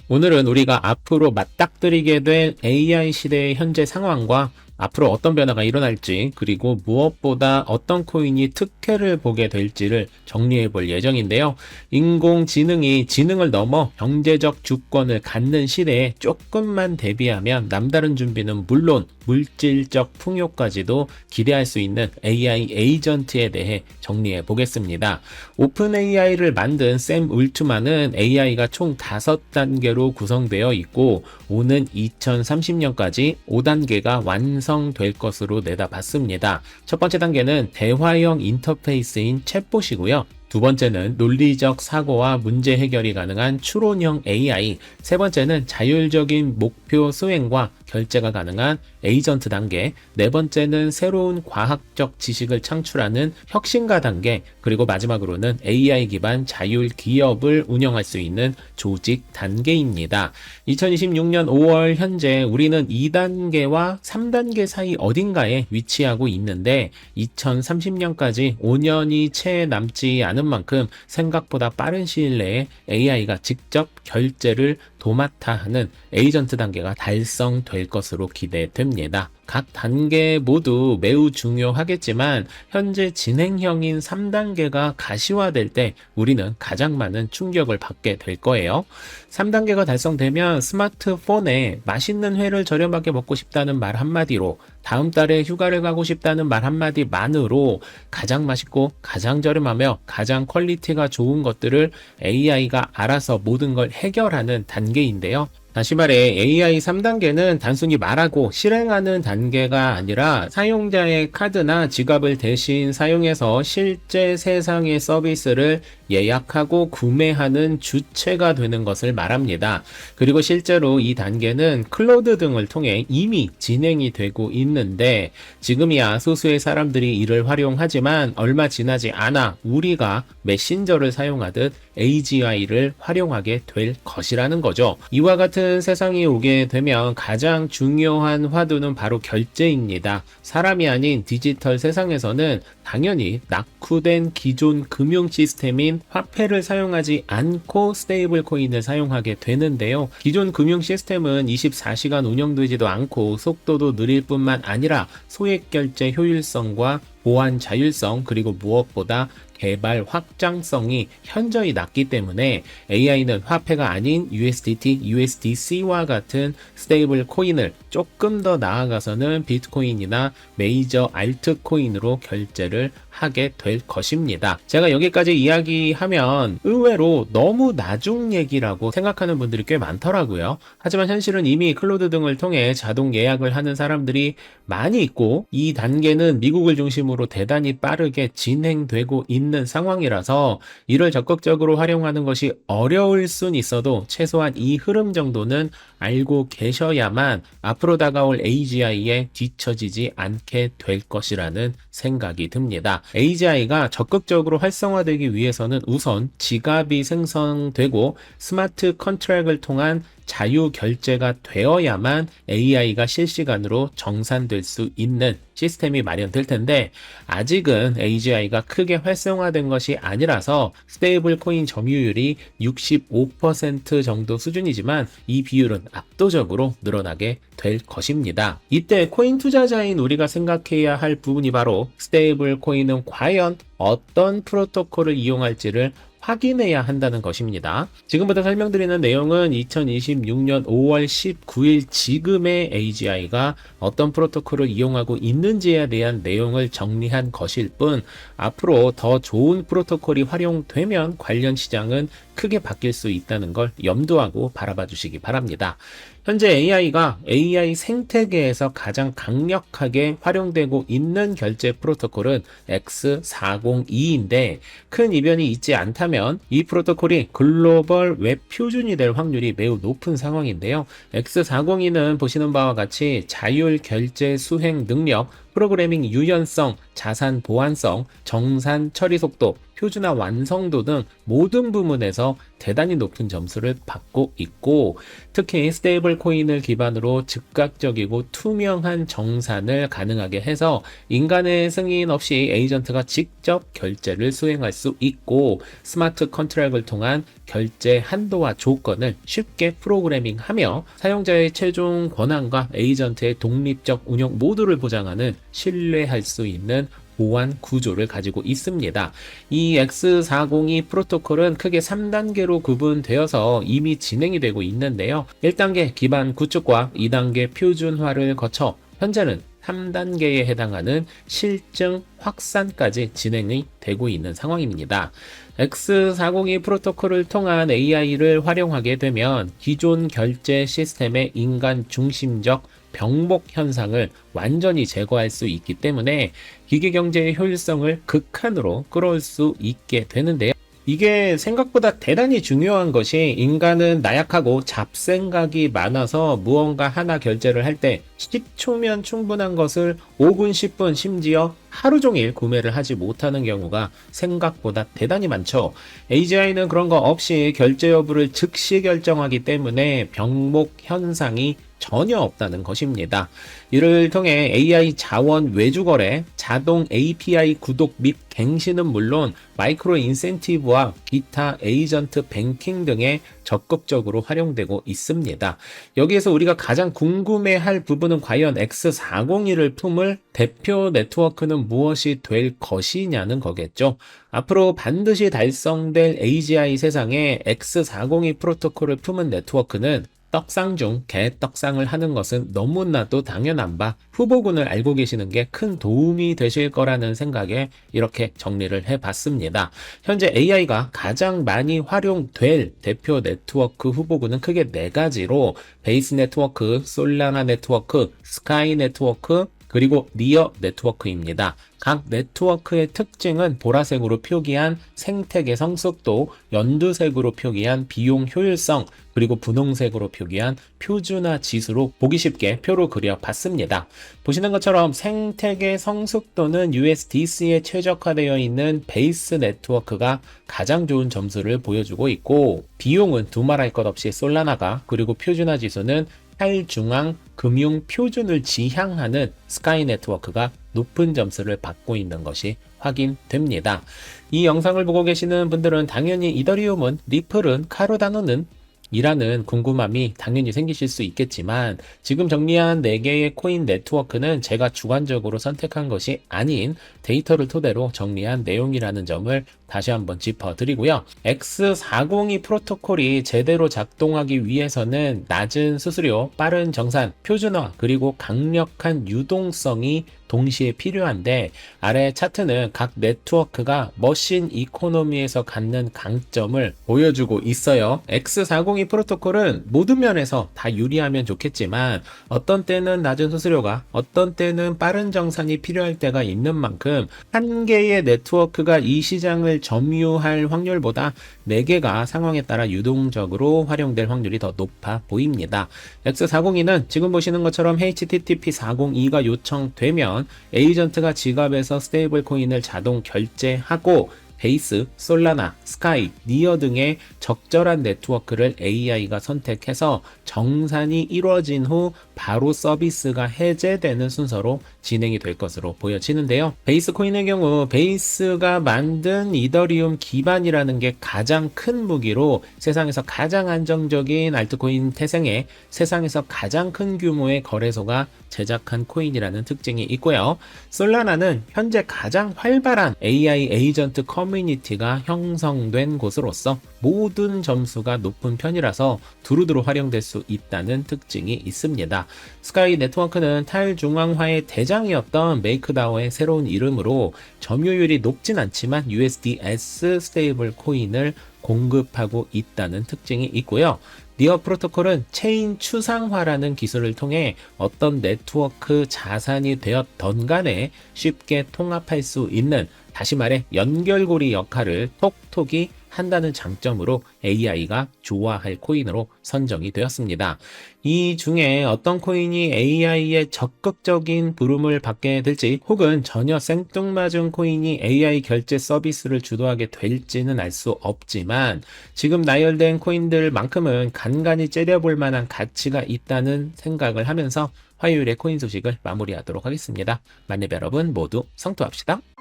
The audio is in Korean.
오늘은 우리가 앞으로 맞닥뜨리게 될 AI 시대의 현재 상황과 앞으로 어떤 변화가 일어날지, 그리고 무엇보다 어떤 코인이 특혜를 보게 될지를 정리해 볼 예정인데요. 인공지능이 지능을 넘어 경제적 주권을 갖는 시대에 조금만 대비하면 남다른 준비는 물론 물질적 풍요까지도 기대할 수 있는 AI 에이전트에 대해 정리해 보겠습니다. 오픈 AI를 만든 샘 울트만은 AI가 총 5단계로 구성되어 있고 오는 2030년까지 5단계가 완성될 것으로 내다봤습니다. 첫 번째 단계는 대화형 인터페이스인 챗봇이고요. 두 번째는 논리적 사고와 문제 해결이 가능한 추론형 AI, 세 번째는 자율적인 목표 수행과 결제가 가능한 에이전트 단계, 네 번째는 새로운 과학적 지식을 창출하는 혁신가 단계, 그리고 마지막으로는 AI 기반 자율 기업을 운영할 수 있는 조직 단계입니다. 2026년 5월 현재 우리는 2단계와 3단계 사이 어딘가에 위치하고 있는데 2030년까지 5년이 채 남지 않은 만큼 생각보다 빠른 시일 내에 AI가 직접 결제를 도맡아 하는 에이전트 단계가 달성될 것으로 기대됩니다. 각 단계 모두 매우 중요하겠지만 현재 진행형인 3단계가 가시화될 때 우리는 가장 많은 충격을 받게 될 거예요. 3단계가 달성되면 스마트폰에 맛있는 회를 저렴하게 먹고 싶다는 말 한마디로, 다음 달에 휴가를 가고 싶다는 말 한마디만으로 가장 맛있고 가장 저렴하며 가장 퀄리티가 좋은 것들을 AI가 알아서 모든 걸 해결하는 단계인데요. 다시 말해 AI 3단계는 단순히 말하고 실행하는 단계가 아니라 사용자의 카드나 지갑을 대신 사용해서 실제 세상의 서비스를 예약하고 구매하는 주체가 되는 것을 말합니다. 그리고 실제로 이 단계는 클로드 등을 통해 이미 진행이 되고 있는데 지금이야 소수의 사람들이 이를 활용하지만 얼마 지나지 않아 우리가 메신저를 사용하듯 AGI를 활용하게 될 것이라는 거죠. 이와 같은 세상이 오게 되면 가장 중요한 화두는 바로 결제입니다. 사람이 아닌 디지털 세상에서는 당연히 낙후된 기존 금융 시스템인 화폐를 사용하지 않고 스테이블 코인을 사용하게 되는데요. 기존 금융 시스템은 24시간 운영되지도 않고 속도도 느릴 뿐만 아니라 소액 결제 효율성과 보안 자율성, 그리고 무엇보다 개발 확장성이 현저히 낮기 때문에 AI는 화폐가 아닌 USDT, USDC와 같은 스테이블 코인을 조금 더 나아가서는 비트코인이나 메이저 알트코인으로 결제를 하게 될 것입니다. 제가 여기까지 이야기하면 의외로 너무 나중 얘기라고 생각하는 분들이 꽤 많더라고요. 하지만 현실은 이미 클로드 등을 통해 자동 예약을 하는 사람들이 많이 있고 이 단계는 미국을 중심으로 대단히 빠르게 진행되고 있는 상황이라서 이를 적극적으로 활용하는 것이 어려울 순 있어도 최소한 이 흐름 정도는 알고 계셔야만 앞으로 다가올 AGI에 뒤처지지 않게 될 것이라는 생각이 듭니다. AGI가 적극적으로 활성화되기 위해서는 우선 지갑이 생성되고 스마트 컨트랙을 통한 자유 결제가 되어야만 AI가 실시간으로 정산될 수 있는 시스템이 마련될 텐데 아직은 AGI가 크게 활성화된 것이 아니라서 스테이블 코인 점유율이 65% 정도 수준이지만 이 비율은 압도적으로 늘어나게 될 것입니다. 이때 코인 투자자인 우리가 생각해야 할 부분이 바로 스테이블 코인은 과연 어떤 프로토콜을 이용할지를 확인해야 한다는 것입니다. 지금부터 설명드리는 내용은 2026년 5월 19일 지금의 AGI가 어떤 프로토콜을 이용하고 있는지에 대한 내용을 정리한 것일 뿐 앞으로 더 좋은 프로토콜이 활용되면 관련 시장은 크게 바뀔 수 있다는 걸 염두하고 바라봐 주시기 바랍니다. 현재 AI가 AI 생태계에서 가장 강력하게 활용되고 있는 결제 프로토콜은 X402인데 큰 이변이 있지 않다면 이 프로토콜이 글로벌 웹 표준이 될 확률이 매우 높은 상황인데요. X402는 보시는 바와 같이 자율 결제 수행 능력, 프로그래밍 유연성, 자산 보안성, 정산 처리 속도, 표준화 완성도 등 모든 부문에서 대단히 높은 점수를 받고 있고, 특히 스테이블 코인을 기반으로 즉각적이고 투명한 정산을 가능하게 해서 인간의 승인 없이 에이전트가 직접 결제를 수행할 수 있고, 스마트 컨트랙을 통한 결제 한도와 조건을 쉽게 프로그래밍하며 사용자의 최종 권한과 에이전트의 독립적 운영 모두를 보장하는 신뢰할 수 있는 보안 구조를 가지고 있습니다. 이 X402 프로토콜은 크게 3단계로 구분되어서 이미 진행이 되고 있는데요. 1단계 기반 구축과 2단계 표준화를 거쳐 현재는 3단계에 해당하는 실증 확산까지 진행이 되고 있는 상황입니다. X402 프로토콜을 통한 AI를 활용하게 되면 기존 결제 시스템의 인간 중심적 병목 현상을 완전히 제거할 수 있기 때문에 기계 경제의 효율성을 극한으로 끌어올 수 있게 되는데요. 이게 생각보다 대단히 중요한 것이, 인간은 나약하고 잡생각이 많아서 무언가 하나 결제를 할 때 10초면 충분한 것을 5분, 10분, 심지어 하루 종일 구매를 하지 못하는 경우가 생각보다 대단히 많죠. AGI는 그런 거 없이 결제 여부를 즉시 결정하기 때문에 병목 현상이 전혀 없다는 것입니다. 이를 통해 AI 자원 외주거래, 자동 API 구독 및 갱신은 물론 마이크로 인센티브와 기타 에이전트 뱅킹 등에 적극적으로 활용되고 있습니다. 여기에서 우리가 가장 궁금해할 부분은 과연 X402를 품을 대표 네트워크는 무엇이 될 것이냐는 거겠죠. 앞으로 반드시 달성될 AGI 세상에 X402 프로토콜을 품은 네트워크는 떡상 중 개떡상을 하는 것은 너무나도 당연한 바, 후보군을 알고 계시는 게 큰 도움이 되실 거라는 생각에 이렇게 정리를 해봤습니다. 현재 AI가 가장 많이 활용될 대표 네트워크 후보군은 크게 4가지로 베이스 네트워크, 솔라나 네트워크, 스카이 네트워크, 그리고 니어 네트워크입니다. 각 네트워크의 특징은 보라색으로 표기한 생태계 성숙도, 연두색으로 표기한 비용 효율성, 그리고 분홍색으로 표기한 표준화 지수로 보기 쉽게 표로 그려봤습니다. 보시는 것처럼 생태계 성숙도는 USDC에 최적화되어 있는 베이스 네트워크가 가장 좋은 점수를 보여주고 있고, 비용은 두말할 것 없이 솔라나가, 그리고 표준화 지수는 탈중앙 금융 표준을 지향하는 스카이 네트워크가 높은 점수를 받고 있는 것이 확인됩니다. 이 영상을 보고 계시는 분들은 당연히 이더리움은, 리플은, 카르다노는 이라는 궁금함이 당연히 생기실 수 있겠지만, 지금 정리한 4개의 코인 네트워크는 제가 주관적으로 선택한 것이 아닌 데이터를 토대로 정리한 내용이라는 점을 다시 한번 짚어드리고요. X402 프로토콜이 제대로 작동하기 위해서는 낮은 수수료, 빠른 정산, 표준화, 그리고 강력한 유동성이 동시에 필요한데, 아래 차트는 각 네트워크가 머신 이코노미에서 갖는 강점을 보여주고 있어요. X402 프로토콜은 모든 면에서 다 유리하면 좋겠지만, 어떤 때는 낮은 수수료가, 어떤 때는 빠른 정산이 필요할 때가 있는 만큼 한 개의 네트워크가 이 시장을 점유할 확률보다 4개가 상황에 따라 유동적으로 활용될 확률이 더 높아 보입니다. X402는 지금 보시는 것처럼 HTTP 402가 요청되면 에이전트가 지갑에서 스테이블 코인을 자동 결제하고, 베이스, 솔라나, 스카이, 니어 등의 적절한 네트워크를 AI가 선택해서 정산이 이루어진 후 바로 서비스가 해제되는 순서로 진행이 될 것으로 보여지는데요. 베이스 코인의 경우 베이스가 만든 이더리움 기반이라는 게 가장 큰 무기로 세상에서 가장 안정적인 알트코인 태생에 세상에서 가장 큰 규모의 거래소가 제작한 코인이라는 특징이 있고요. 솔라나는 현재 가장 활발한 AI 에이전트 커뮤니티가 형성된 곳으로서 모든 점수가 높은 편이라서 두루두루 활용될 수 있다는 특징이 있습니다. 스카이 네트워크는 탈중앙화의 대장이었던 메이크다오의 새로운 이름으로 점유율이 높진 않지만 USDS 스테이블 코인을 공급하고 있다는 특징이 있고요. 니어 프로토콜은 체인 추상화라는 기술을 통해 어떤 네트워크 자산이 되었던 간에 쉽게 통합할 수 있는, 다시 말해 연결고리 역할을 톡톡이 한다는 장점으로 AI가 좋아할 코인으로 선정이 되었습니다. 이 중에 어떤 코인이 AI의 적극적인 부름을 받게 될지 혹은 전혀 생뚱맞은 코인이 AI 결제 서비스를 주도하게 될지는 알 수 없지만 지금 나열된 코인들만큼은 간간히 째려볼 만한 가치가 있다는 생각을 하면서 화요일의 코인 소식을 마무리하도록 하겠습니다. 만렙 여러분 모두 성투합시다.